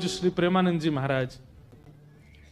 पूज्य श्री प्रेमानंद जी महाराज,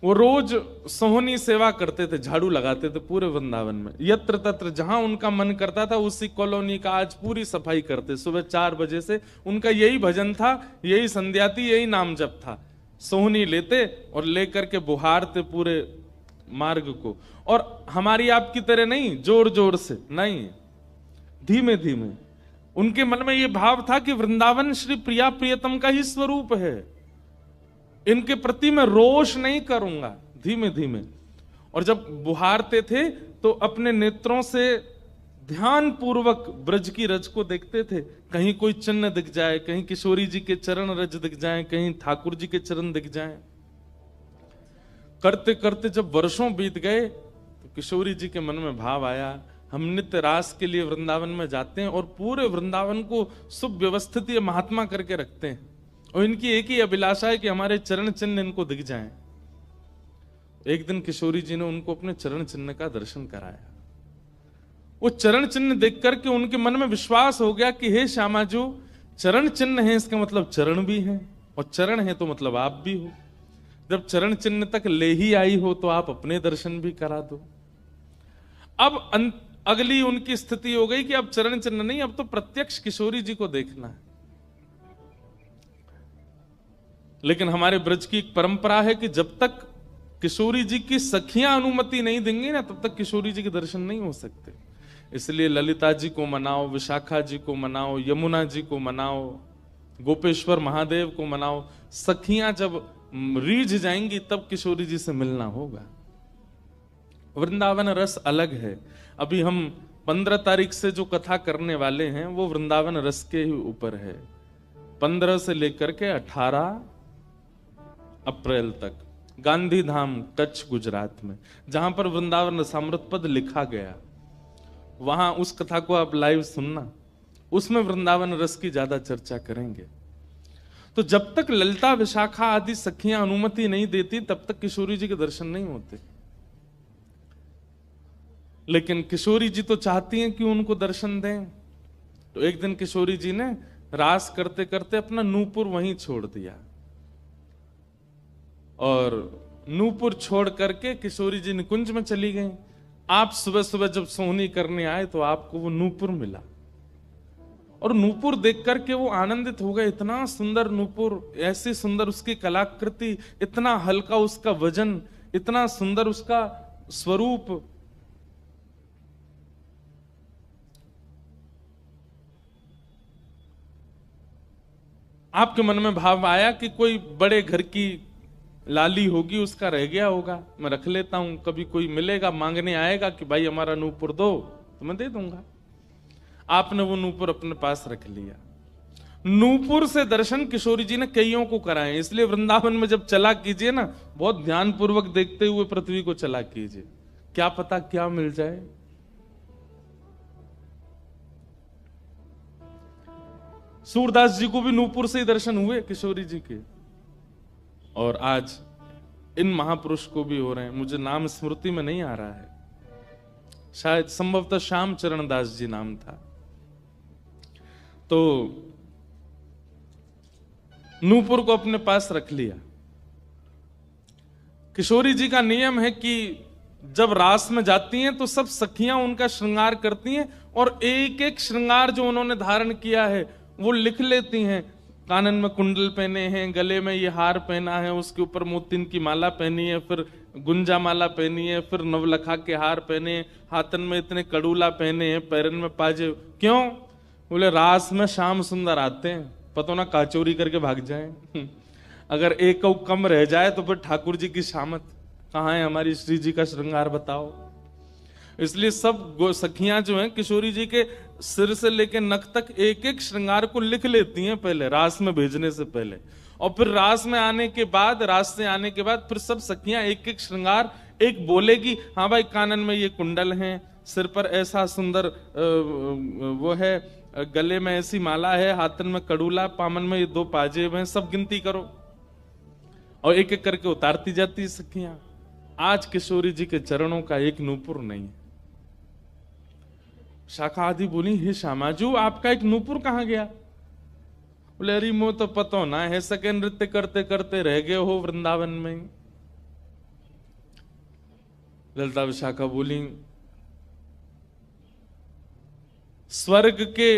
वो रोज सोहनी सेवा करते थे, झाड़ू लगाते थे पूरे वृंदावन में, यत्र तत्र जहां उनका मन करता था उसी कॉलोनी का आज पूरी सफाई करते। सुबह 4 बजे से उनका यही भजन था, यही संध्या थी, यही नाम जप था। सोहनी लेते और लेकर के बुहारते पूरे मार्ग को, और हमारी आपकी तरह नहीं जोर जोर से, नहीं, धीमे धीमे। उनके मन में यह भाव था कि वृंदावन श्री प्रिया प्रियतम का ही स्वरूप है, इनके प्रति मैं रोष नहीं करूंगा, धीमे धीमे। और जब बुहारते थे तो अपने नेत्रों से ध्यान पूर्वक ब्रज की रज को देखते थे, कहीं कोई चिन्ह दिख जाए, कहीं किशोरी जी के चरण रज दिख जाए, कहीं ठाकुर जी के चरण दिख जाए। करते करते जब वर्षों बीत गए तो किशोरी जी के मन में भाव आया, हम नित्य रास के लिए वृंदावन में जाते हैं और पूरे वृंदावन को सुव्यवस्थित महात्मा करके रखते हैं, और इनकी एक ही अभिलाषा है कि हमारे चरण चिन्ह इनको दिख जाएं। एक दिन किशोरी जी ने उनको अपने चरण चिन्ह का दर्शन कराया। वो चरण चिन्ह देख करके उनके मन में विश्वास हो गया कि हे श्यामा, जो चरण चिन्ह है इसका मतलब चरण भी है, और चरण है तो मतलब आप भी हो। जब चरण चिन्ह तक ले ही आई हो तो आप अपने दर्शन भी करा दो। अब अगली उनकी स्थिति हो गई कि अब चरण चिन्ह नहीं, अब तो प्रत्यक्ष किशोरी जी को देखना है। लेकिन हमारे ब्रज की एक परंपरा है कि जब तक किशोरी जी की सखियां अनुमति नहीं देंगी ना, तब तक किशोरी जी के दर्शन नहीं हो सकते। इसलिए ललिता जी को मनाओ, विशाखा जी को मनाओ, यमुना जी को मनाओ, गोपेश्वर महादेव को मनाओ, सखियां जब रीझ जाएंगी तब किशोरी जी से मिलना होगा। वृंदावन रस अलग है। अभी हम 15 तारीख से जो कथा करने वाले हैं वो वृंदावन रस के ही ऊपर है। 15 से लेकर के 18 अप्रैल तक गांधी धाम कच्छ गुजरात में, जहां पर वृंदावन रसामृत पद लिखा गया, वहां उस कथा को आप लाइव सुनना, उसमें वृंदावन रस की ज्यादा चर्चा करेंगे। तो जब तक ललिता विशाखा आदि सखियां अनुमति नहीं देती तब तक किशोरी जी के दर्शन नहीं होते। लेकिन किशोरी जी तो चाहती हैं कि उनको दर्शन दें। तो एक दिन किशोरी जी ने रास करते करते अपना नूपुर वहीं छोड़ दिया, और नूपुर छोड़ करके किशोरी जी निकुंज में चली गई। आप सुबह सुबह जब सोहनी करने आए तो आपको वो नूपुर मिला, और नूपुर देख करके वो आनंदित हो गए। इतना सुंदर नूपुर, ऐसी सुंदर उसकी कलाकृति, इतना हल्का उसका वजन, इतना सुंदर उसका स्वरूप। आपके मन में भाव आया कि कोई बड़े घर की लाली होगी, उसका रह गया होगा, मैं रख लेता हूं, कभी कोई मिलेगा मांगने आएगा कि भाई हमारा नूपुर दो तो मैं दे दूंगा। आपने वो नूपुर अपने पास रख लिया। नूपुर से दर्शन किशोरी जी ने कईयों को कराए। इसलिए वृंदावन में जब चला कीजिए ना, बहुत ध्यान पूर्वक देखते हुए पृथ्वी को चला कीजिए, क्या पता क्या मिल जाए। सूरदास जी को भी नूपुर से ही दर्शन हुए किशोरी जी के, और आज इन महापुरुष को भी हो रहे हैं। मुझे नाम स्मृति में नहीं आ रहा है, शायद संभवतः श्याम चरण दास जी नाम था। तो नूपुर को अपने पास रख लिया। किशोरी जी का नियम है कि जब रास में जाती हैं तो सब सखियां उनका श्रृंगार करती हैं, और एक एक श्रृंगार जो उन्होंने धारण किया है वो लिख लेती हैं। कानन में कुंडल पहने हैं, गले में ये हार पहना है, उसके ऊपर मोतिन की माला पहनी है, फिर गुंजा माला पहनी है, फिर नवलखा के हार पहने, हाथन में इतने कड़ूला पहने हैं, पैरन में पाजे। क्यों? बोले रास में श्याम सुंदर आते हैं, पता ना काचोरी करके भाग जाएं। अगर एक कम रह जाए तो फिर ठाकुर जी की शामत कहाँ है, हमारी श्री जी का श्रृंगार बताओ। इसलिए सब सखियां जो हैं किशोरी जी के सिर से लेकर नख तक एक एक श्रृंगार को लिख लेती हैं पहले, रास में भेजने से पहले। और फिर रास में आने के बाद, रास से आने के बाद फिर सब सखियां एक एक श्रृंगार, एक बोलेगी हाँ भाई कानन में ये कुंडल हैं, सिर पर ऐसा सुंदर वो है, गले में ऐसी माला है, हाथन में कड़ूला, पामन में ये 2 पाजेब हैं, सब गिनती करो। और एक एक करके उतारती जाती सखियां। आज किशोरी जी के चरणों का एक नूपुर नहीं। शाखा आदि बोली हे श्यामाजू आपका एक नूपुर कहां गया? बोले अरे मो तो पतो ना है, सके नृत्य करते करते रह गए हो वृंदावन में। ललिता विशाखा बोली स्वर्ग के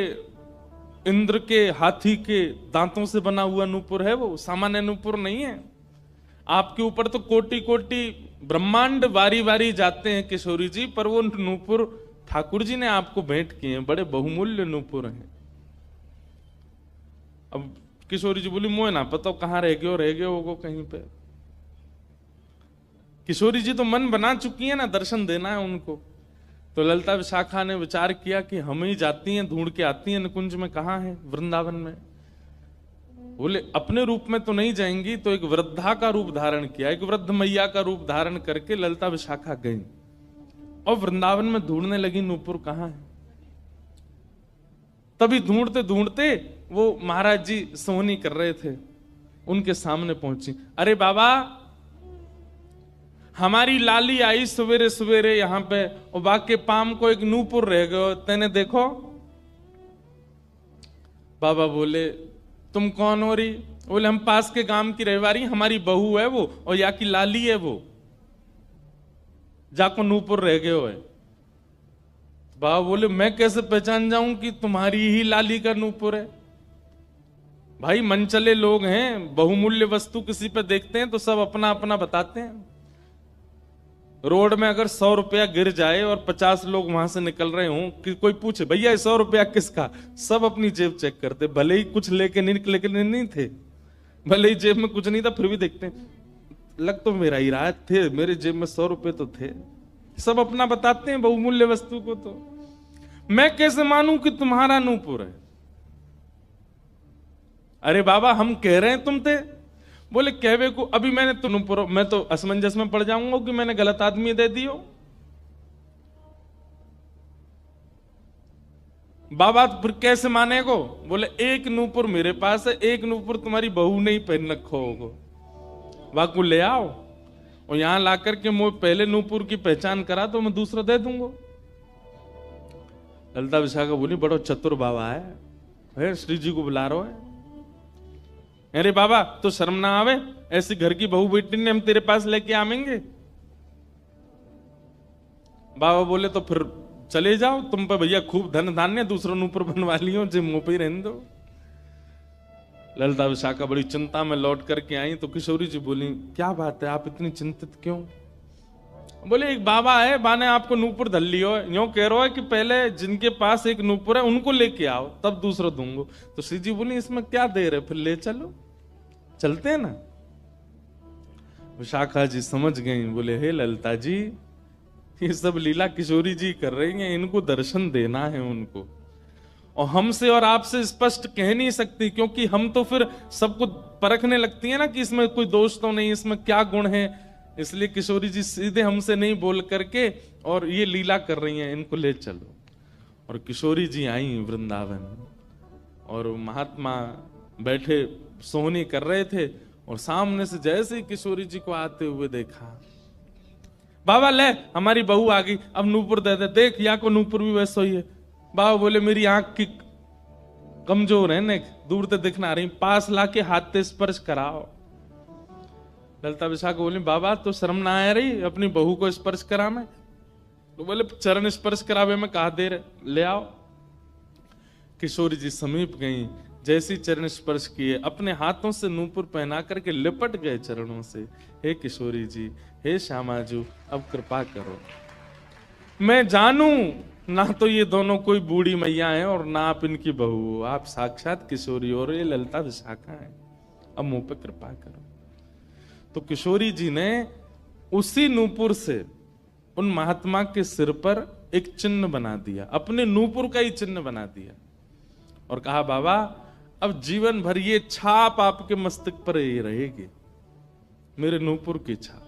इंद्र के हाथी के दांतों से बना हुआ नूपुर है, वो सामान्य नूपुर नहीं है। आपके ऊपर तो कोटि कोटि ब्रह्मांड वारी वारी जाते हैं किशोरी जी, पर वो नूपुर ठाकुर जी ने आपको भेंट किए हैं, बड़े बहुमूल्य नूपुर हैं। अब किशोरी जी बोली मोए ना पता कहां रह गए हो कहीं पे। किशोरी जी तो मन बना चुकी है ना, दर्शन देना है उनको। तो ललिता विशाखा ने विचार किया कि हम ही जाती हैं, ढूंढ के आती हैं निकुंज में, कहां है वृंदावन में। बोले अपने रूप में तो नहीं जाएंगी, तो एक वृद्धा का रूप धारण किया, एक वृद्ध मैया का रूप धारण करके ललिता विशाखा गई और वृंदावन में ढूंढने लगी नूपुर कहां है। तभी ढूंढते ढूंढते वो महाराज जी सोहनी कर रहे थे, उनके सामने पहुंची। अरे बाबा हमारी लाली आई सवेरे सवेरे यहां पे, और बाके पाम को एक नूपुर रह गयो, तेने देखो। बाबा बोले तुम कौन हो रही? बोले हम पास के गांव की रहवारी, हमारी बहू है वो, और या की लाली है वो, जाको नूपुर रह गयो है। बाबा बोले मैं कैसे पहचान जाऊं कि तुम्हारी ही लाली का नूपुर है? भाई मनचले लोग हैं, बहुमूल्य वस्तु किसी पे देखते हैं तो सब अपना अपना बताते हैं। रोड में अगर 100 रुपया गिर जाए और 50 लोग वहां से निकल रहे हों, कि कोई पूछे भैया 100 रुपया किसका, सब अपनी जेब चेक करते, भले ही कुछ लेके नहीं थे, भले ही जेब में कुछ नहीं था, फिर भी देखते लग तो मेरा ही रहा थे, मेरे जेब में 100 रुपए तो थे। सब अपना बताते हैं बहुमूल्य वस्तु को। तो मैं कैसे मानूं कि तुम्हारा नूपुर है? अरे बाबा हम कह रहे हैं तुम थे। बोले कहवे को अभी मैंने तो नूपुर, मैं तो असमंजस में पड़ जाऊंगा कि मैंने गलत आदमी दे दियो। बाबा फिर कैसे मानेगो? बोले एक नूपुर मेरे पास है, एक नूपुर तुम्हारी बहू ने ही पहन रखो होगो, वाकू ले आओ और यहां लाकर के मुझे पहले नूपुर की पहचान करा तो मैं दूसरा दे दूंगा। ललिता विशाखा बोली बड़ो चतुर बाबा है, श्री जी को बुला रहा है। अरे बाबा तो शर्म ना आवे, ऐसी घर की बहू बेटी ने हम तेरे पास लेके आवेंगे? बाबा बोले तो फिर चले जाओ, तुम पे भैया खूब धन धान्य, दूसरा नूपुर बनवा लियो, जो मुंह पे ही रहने दो। ललिता विशाखा बड़ी चिंता में लौट करके आई तो किशोरी जी बोली क्या बात है, आप इतनी चिंतित क्यों? बोले एक बाबा है, बाने आपको नूपुर धल लियो, यूं कह रहा है कि पहले जिनके पास एक नूपुर है उनको लेके आओ, तब दूसरा दूंगा। तो श्री जी बोली इसमें क्या देर है, फिर ले चलो, चलते हैं ना। विशाखा जी समझ गई, बोले हे ललिता जी ये सब लीला किशोरी जी कर रही हैं, इनको दर्शन देना है उनको, और हमसे और आपसे स्पष्ट कह नहीं सकती, क्योंकि हम तो फिर सबको परखने लगती है ना कि इसमें कोई दोष तो नहीं, इसमें क्या गुण है। इसलिए किशोरी जी सीधे हमसे नहीं बोल करके और ये लीला कर रही हैं, इनको ले चलो। और किशोरी जी आई वृंदावन, और महात्मा बैठे सोहनी कर रहे थे, और सामने से जैसे ही किशोरी जी को आते हुए देखा, बाबा ले हमारी बहू आ गई, अब नूपुर दे दे, देख या को नूपुर भी वैसा ही है। बाबा बोले मेरी आंख की कमजोर है ने, दूर से दिखना रही, पास लाके हाथ से स्पर्श कराओ। ललिता विशाखा बोली बाबा तो शर्म ना आ रही अपनी बहू को स्पर्श करा में? तो बोले चरण स्पर्श करावे में कहा देर, ले आओ। किशोरी जी समीप गई, जैसी चरण स्पर्श किए अपने हाथों से नूपुर पहना करके लिपट गए चरणों से। हे किशोरी जी, हे श्यामाजू, अब कृपा करो, मैं जानू ना तो ये दोनों कोई बूढ़ी मैया हैं और ना आप इनकी बहू, आप साक्षात किशोरी और ये ललिता विशाखा है, अब मुंह पे कृपा करो। तो किशोरी जी ने उसी नूपुर से उन महात्मा के सिर पर एक चिन्ह बना दिया, अपने नूपुर का ही चिन्ह बना दिया, और कहा बाबा अब जीवन भर ये छाप आपके मस्तक पर ही रहेगी, मेरे नूपुर की छाप।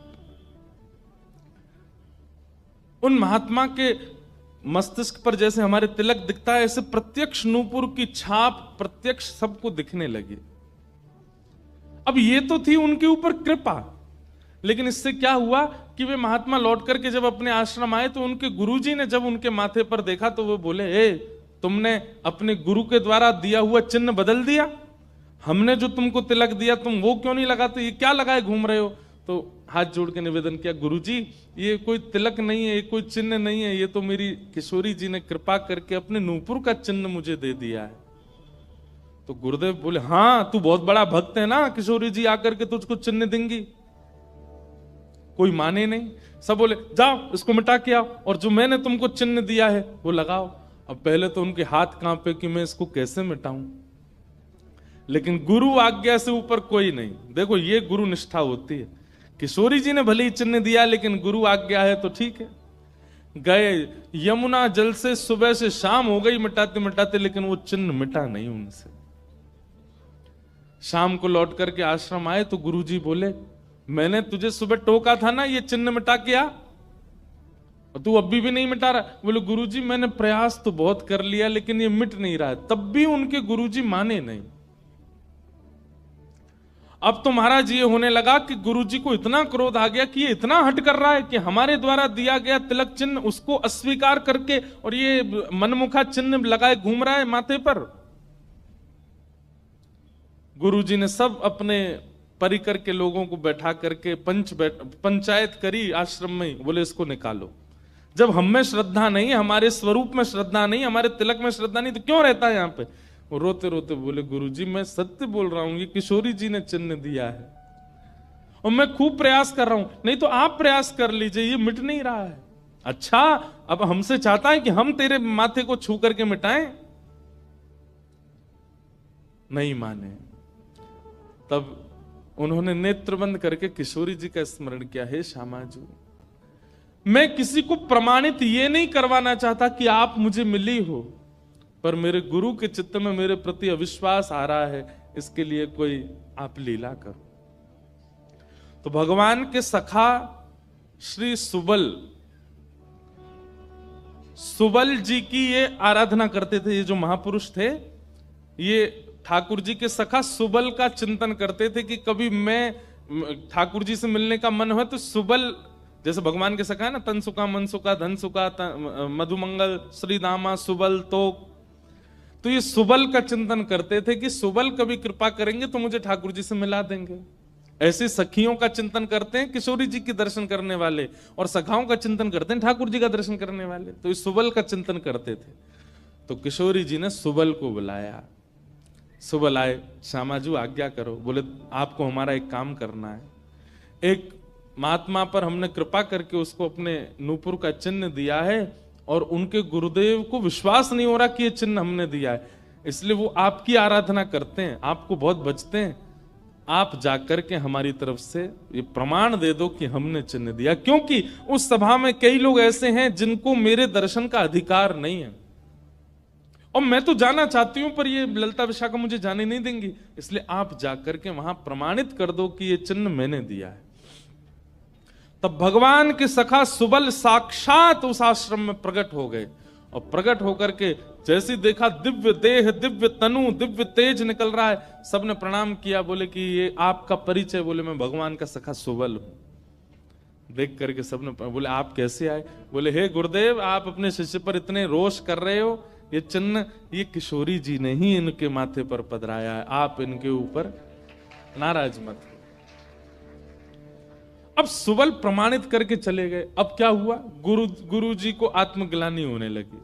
उन महात्मा के मस्तिष्क पर जैसे हमारे तिलक दिखता है, ऐसे प्रत्यक्ष नूपुर की छाप प्रत्यक्ष सबको दिखने लगी। अब ये तो थी उनके ऊपर कृपा, लेकिन इससे क्या हुआ कि वे महात्मा लौट करके जब अपने आश्रम आए तो उनके गुरुजी ने जब उनके माथे पर देखा तो वो बोले, ए तुमने अपने गुरु के द्वारा दिया हुआ चिन्ह बदल दिया? हमने जो तुमको तिलक दिया तुम वो क्यों नहीं लगाते, ये क्या लगाए घूम रहे हो। तो हाथ जोड़ के निवेदन किया, गुरुजी ये कोई तिलक नहीं है, ये कोई चिन्ह नहीं है, ये तो मेरी किशोरी जी ने कृपा करके अपने नूपुर का चिन्ह मुझे दे दिया है। तो गुरुदेव बोले, हाँ तू बहुत बड़ा भक्त है ना, किशोरी जी आकर के तुझको चिन्ह देंगी। कोई माने नहीं, सब बोले जाओ इसको मिटा के आओ, और जो मैंने तुमको चिन्ह दिया है वो लगाओ। अब पहले तो उनके हाथ कांपे कि मैं इसको कैसे मिटाऊं, लेकिन गुरु आज्ञा से ऊपर कोई नहीं। देखो ये गुरु निष्ठा होती है। किशोरी जी ने भले ही चिन्ह दिया, लेकिन गुरु आज्ञा है तो ठीक है। गए यमुना जल से, सुबह से शाम हो गई मिटाते मिटाते, लेकिन वो चिन्ह मिटा नहीं उनसे। शाम को लौट करके आश्रम आए तो गुरुजी बोले, मैंने तुझे सुबह टोका था ना ये चिन्ह मिटा के आ, और तू अभी भी नहीं मिटा रहा। बोले गुरुजी मैंने प्रयास तो बहुत कर लिया लेकिन ये मिट नहीं रहा है। तब भी उनके गुरुजी माने नहीं। अब तो महाराज ये होने लगा कि गुरुजी को इतना क्रोध आ गया कि ये इतना हट कर रहा है कि हमारे द्वारा दिया गया तिलक चिन्ह उसको अस्वीकार करके और ये मनमुखा चिन्ह लगाए घूम रहा है माथे पर। गुरुजी ने सब अपने परिकर के लोगों को बैठा करके पंचायत करी आश्रम में। बोले इसको निकालो, जब हम में श्रद्धा नहीं, हमारे स्वरूप में श्रद्धा नहीं, हमारे तिलक में श्रद्धा नहीं, तो क्यों रहता है यहाँ पे। वो रोते रोते बोले गुरुजी मैं सत्य बोल रहा हूं, ये किशोरी जी ने चिन्ह दिया है और मैं खूब प्रयास कर रहा हूं, नहीं तो आप प्रयास कर लीजिए, ये मिट नहीं रहा है। अच्छा अब हमसे चाहता है कि हम तेरे माथे को छू करके मिटाएं, नहीं माने। तब उन्होंने नेत्र बंद करके किशोरी जी का स्मरण किया, हे श्यामा जी मैं किसी को प्रमाणित ये नहीं करवाना चाहता कि आप मुझे मिली हो, पर मेरे गुरु के चित्त में मेरे प्रति अविश्वास आ रहा है, इसके लिए कोई आप लीला करो। तो भगवान के सखा श्री सुबल जी की ये आराधना करते थे। ये जो महापुरुष थे ये ठाकुर जी के सखा सुबल का चिंतन करते थे कि कभी मैं ठाकुर जी से मिलने का मन हो तो सुबल, जैसे भगवान के सखा है ना, तनसुका मनसुका धनसुका मधुमंगल श्रीदामा सुबल, तो ये सुबल का चिंतन करते थे कि सुबल कभी कृपा करेंगे तो मुझे ठाकुर जी से मिला देंगे। ऐसे सखियों का चिंतन करते हैं किशोरी जी के दर्शन करने वाले, और सखाओं का चिंतन करते हैं ठाकुर जी का दर्शन करने वाले। तो इस सुबल का चिंतन करते थे। तो किशोरी जी ने सुबल को बुलाया। सुबल आए, श्यामाजू आज्ञा करो। बोले आपको हमारा एक काम करना है। एक महात्मा पर हमने कृपा करके उसको अपने नूपुर का चिन्ह दिया है और उनके गुरुदेव को विश्वास नहीं हो रहा कि ये चिन्ह हमने दिया है, इसलिए वो आपकी आराधना करते हैं, आपको बहुत बचते हैं। आप जाकर के हमारी तरफ से ये प्रमाण दे दो कि हमने चिन्ह दिया, क्योंकि उस सभा में कई लोग ऐसे हैं जिनको मेरे दर्शन का अधिकार नहीं है और मैं तो जाना चाहती हूं पर ये ललिता विशाखा मुझे जाने नहीं देंगी, इसलिए आप जाकर के वहां प्रमाणित कर दो कि ये चिन्ह मैंने दिया है। तब भगवान के सखा सुबल साक्षात उस आश्रम में प्रकट हो गए और प्रकट होकर के जैसे देखा दिव्य देह, दिव्य तनु, दिव्य तेज निकल रहा है, सबने प्रणाम किया। बोले कि ये आपका परिचय। बोले मैं भगवान का सखा सुबल हूं। देख करके सबने बोले आप कैसे आए। बोले हे गुरुदेव आप अपने शिष्य पर इतने रोष कर रहे हो, ये चिन्ह ये किशोरी जी ने ही इनके माथे पर पधराया है, आप इनके ऊपर नाराज मत। अब सुबल प्रमाणित करके चले गए। अब क्या हुआ, गुरु जी को आत्मग्लानि होने लगी।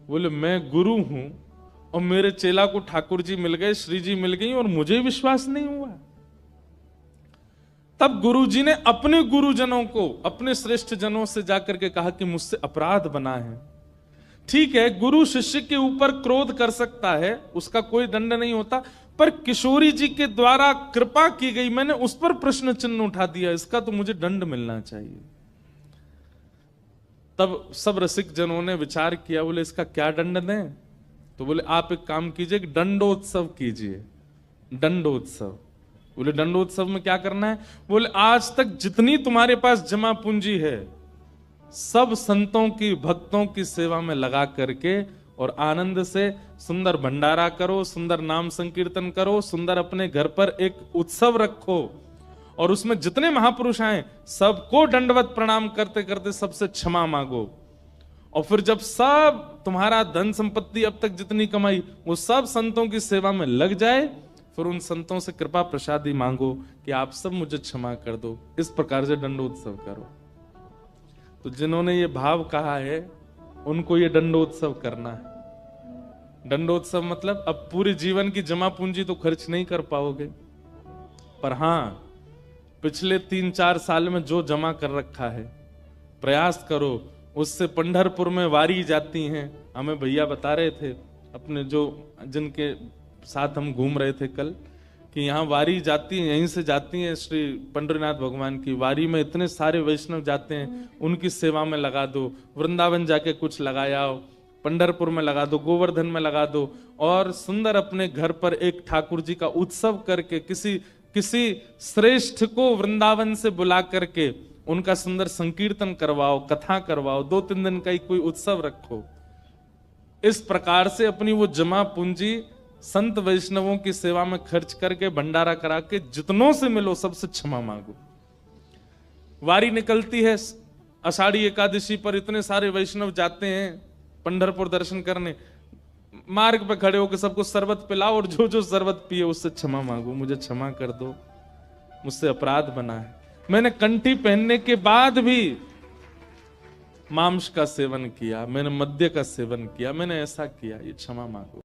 बोले मैं गुरु हूं और मेरे चेला को ठाकुर जी मिल गए, श्री जी मिल गई और मुझे विश्वास नहीं हुआ। तब गुरु जी ने अपने गुरुजनों को, अपने श्रेष्ठ जनों से जाकर के कहा कि मुझसे अपराध बना है। ठीक है, गुरु शिष्य के ऊपर क्रोध कर सकता है, उसका कोई दंड नहीं होता, पर किशोरी जी के द्वारा कृपा की गई, मैंने उस पर प्रश्न चिन्ह उठा दिया, इसका तो मुझे दंड मिलना चाहिए। तब सब रसिक जनों ने विचार किया। बोले इसका क्या दंड दें। तो बोले आप एक काम कीजिए, दंडोत्सव कीजिए। दंडोत्सव। बोले दंडोत्सव में क्या करना है। बोले आज तक जितनी तुम्हारे पास जमा पूंजी है सब संतों की, भक्तों की सेवा में लगा करके और आनंद से सुंदर भंडारा करो, सुंदर नाम संकीर्तन करो, सुंदर अपने घर पर एक उत्सव रखो और उसमें जितने महापुरुष आए सबको दंडवत प्रणाम करते करते सबसे क्षमा मांगो और फिर जब सब तुम्हारा धन संपत्ति अब तक जितनी कमाई वो सब संतों की सेवा में लग जाए, फिर उन संतों से कृपा प्रसादी मांगो कि आप सब मुझे क्षमा कर दो। इस प्रकार से दंडोत्सव करो। तो जिन्होंने ये भाव कहा है उनको ये दंडोत्सव करना है। दंडोत्सव मतलब अब पूरे जीवन की जमा पूंजी तो खर्च नहीं कर पाओगे, पर हां पिछले 3-4 साल में जो जमा कर रखा है प्रयास करो उससे। पंढरपुर में वारी जाती हैं, हमें भैया बता रहे थे अपने जो जिनके साथ हम घूम रहे थे कल, कि यहाँ वारी जाती है, यहीं से जाती है श्री पंडरीनाथ भगवान की वारी में इतने सारे वैष्णव जाते हैं, उनकी सेवा में लगा दो। वृंदावन जाके कुछ लगाया हो, पंढरपुर में लगा दो, गोवर्धन में लगा दो, और सुंदर अपने घर पर एक ठाकुर जी का उत्सव करके किसी श्रेष्ठ को वृंदावन से बुला करके उनका सुंदर संकीर्तन करवाओ, कथा करवाओ, 2-3 दिन का ही कोई उत्सव रखो। इस प्रकार से अपनी वो जमा पूंजी संत वैष्णवों की सेवा में खर्च करके भंडारा करा के जितनों से मिलो सबसे क्षमा मांगो। वारी निकलती है आषाढ़ी एकादशी पर, इतने सारे वैष्णव जाते हैं पंढरपुर दर्शन करने, मार्ग पे खड़े होकर सबको शरबत पिलाओ और जो जो शरबत पिए उससे क्षमा मांगो, मुझे क्षमा कर दो, मुझसे अपराध बना है, मैंने कंठी पहनने के बाद भी मांस का सेवन किया, मैंने मद्य का सेवन किया, मैंने ऐसा किया, ये क्षमा मांगो।